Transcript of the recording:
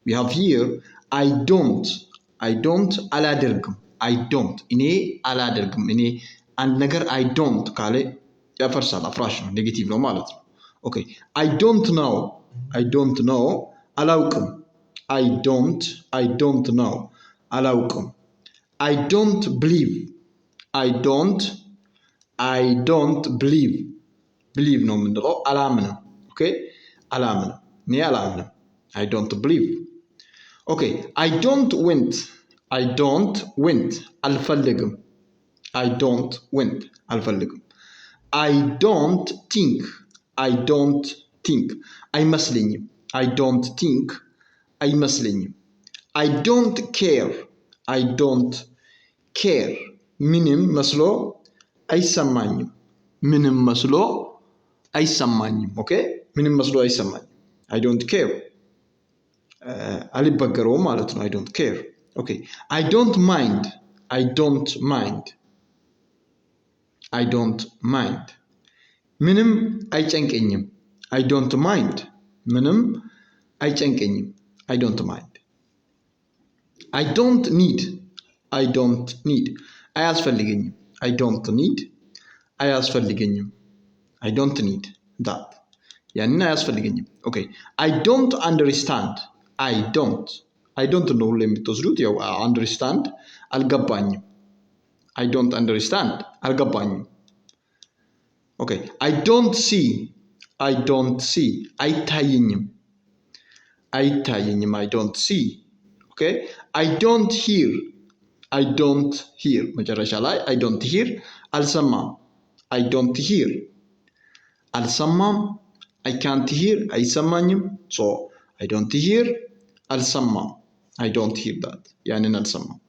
we have here I don't አላደርግም I don't እኔ አላደርግም እኔ አንድ ነገር I don't ካለ ያፈርሳል አፍራሽ ነው ኔጌቲቭ ነው ማለት ነው ኦኬ I don't know አላውቅም I don't know አላውቅም I don't believe believe ነው ምንድነው አላምንም ኦኬ አላምንም እኔ አላምንም I don't believe okay I don't want አልፈልግም I don't want አልፈልግም I don't think አይመስለኝም I don't think አይመስለኝም I don't care ምንም መስሎ አይሰማኝም ኦኬ ምንም መስሎ አይሰማኝም I don't care አልበገረውም ማለት ነው I don't care okay I don't mind ምንም አይጨንቀኝም I don't mind ምንም አይጨንቀኝም I don't mind I don't need አያስፈልገኝም I don't need that ያንን አያስፈልገኝም okay I don't understand I don't know ለምትወስዱት ያው understand አልገባኝም I don't understand አልገባኝም okay I don't see አይታየኝም I don't see okay I don't hear መጨረሻ ላይ I don't hear አልሰማም I don't hear አልሰማም I can't hear አይሰማኝም so I don't hear አልሰማም I don't hear that ያንን አልሰማም